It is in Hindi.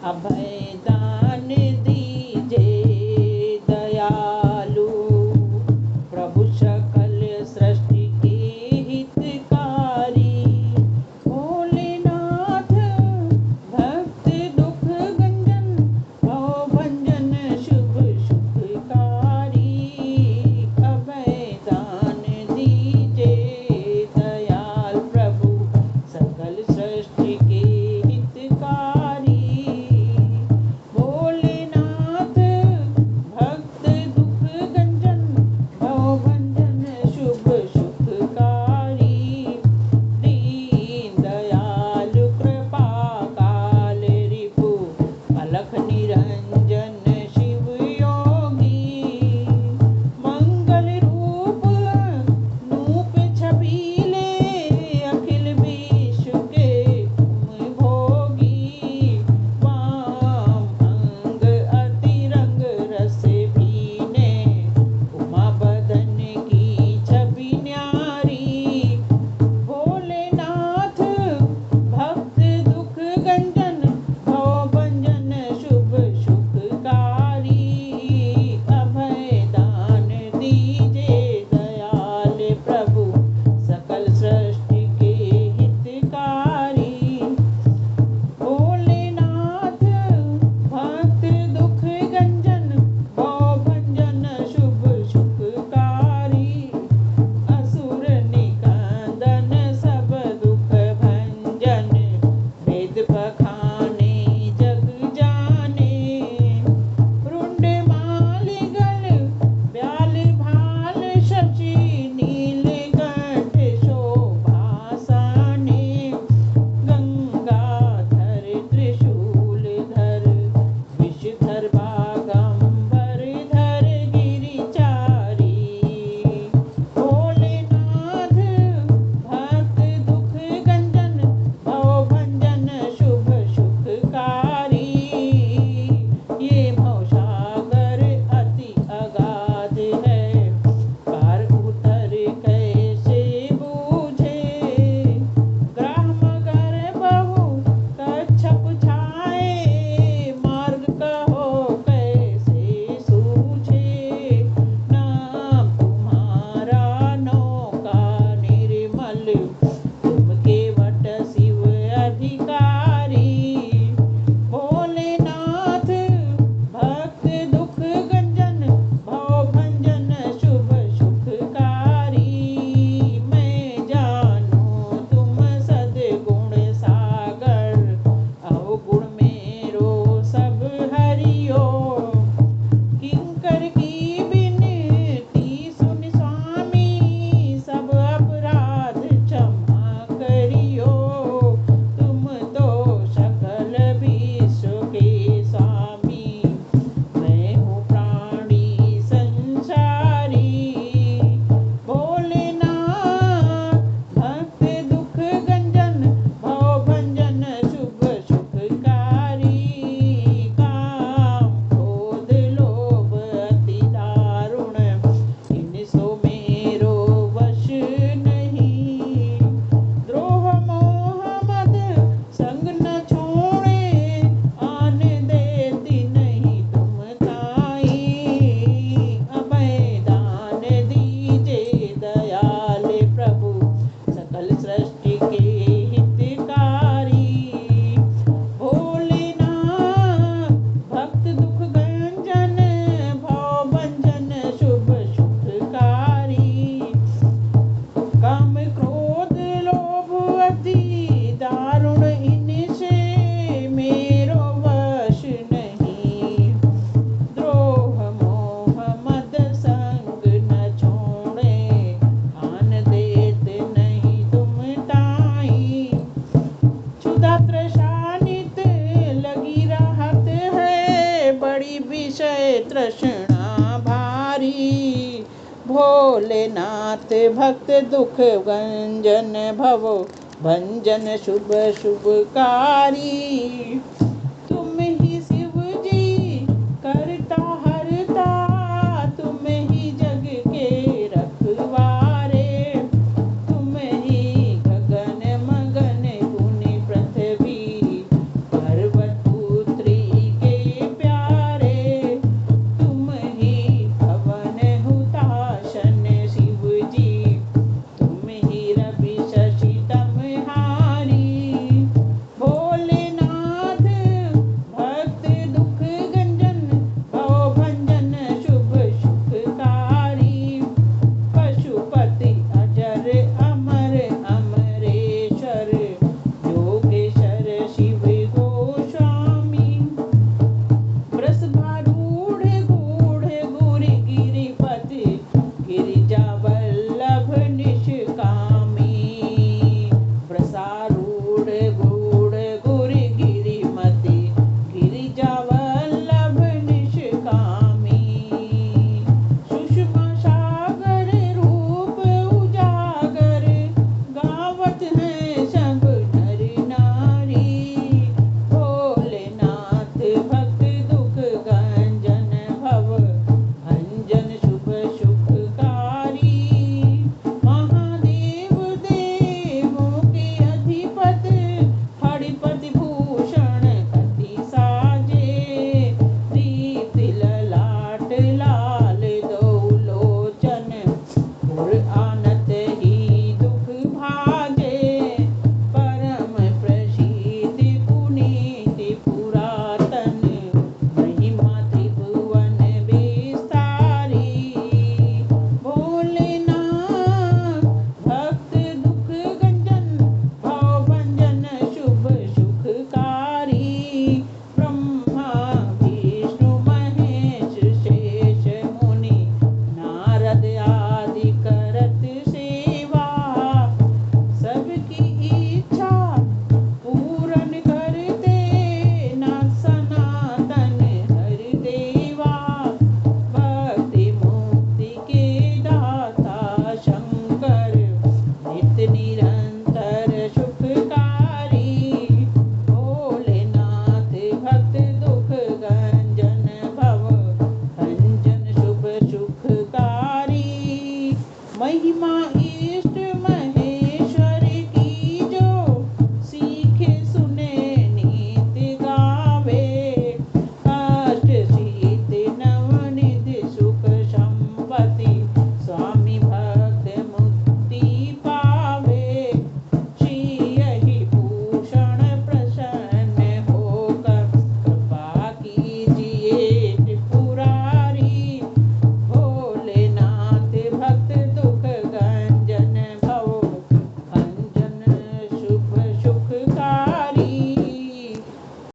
अभय दान दीजे दयालु, प्रभु सकल सृष्टि के हितकारी। भोलेनाथ भक्त दुख गंजन, भवभंजन शुभ सुखकारी। अभय दान दीजे दयाल, प्रभु सकल सृष्टि के हितकारी। भोलेनाथ भक्त दुख गंजन, भवभंजन शुभ सुखकारी। दीन दयाल कृपा काल रिपु, अलख निरंजन शिव योगी। मंगल रूप नूप छबीले, अखिल विश्व के तुम भोगी। वाम अंग अति रंग रस भीने, उमा बदन की छवि न्यारी। भोलेनाथ भक्त दुख गंजन, भवभंजन शुभ सुखकारी। अभय दान दीजे दयाल, प्रभु सकल सृष्टि के हितकारी। भोलेनाथ भक्त दुख गंजन, भवभंजन शुभ सुखकारी। असुर निकंदन सब दुख भंजन, वेद बखाने जग जाने। रुंड मालिगल ब्याल भाल, शचि नीलकंठ शोभासाने। गंगाधर त्रिशूलधर, विषधर बागंबर धर गिरिचारी। भोलेनाथ भक्त दुख गंजन, भवभंजन शुभ सुखकारी। ये भवसागर अति अगाध है, पार उतर कैसे बूझे। ग्राह मगर बहु कच्छप छाए, मार्ग कहो कैसे सूझे। नाम तुम्हारा नौका निर्मल, तुम केवट शिव अधिकारी। भोलेनाथ भक्त दुख गंजन, भवभंजन शुभ सुखकारी। मैं जानू तुम सद्गुण सागर, अवगुण मेरो सब हरियो। किंकर की विनती सुन स्वामी, सब अपराध क्षमा करियो। तुम तो सकल विश्व के स्वामी, मैं हूँ प्राणी संसारी। भोलेनाथ भक्त दुख गंजन, भवभंजन शुभ सुखकारी। काम क्रोध लोभ अति दारुण, इनसो मेरो वश नहीं। द्रोह मोह मद संग न छोड़े, आन देती नहीं तुम ताई। अभय दान दीजे दयाल, प्रभु सकल सृष्टि के हितकारी। भोलेनाथ भक्त दुख गंजन, भवभंजन शुभ सुखकारी। काम क्रोध लोभ अति दारुण, इनसे मेरो वश नहीं। द्रोह मोह मद संग न छोड़े, आन देते नहीं तुम ताई। क्षुधा तृषा नित लगी रहत है, बड़ी विषय तृष्णा भारी। भोलेनाथ भक्त दुख गंजन, भव भंजन शुभ शुभकारी।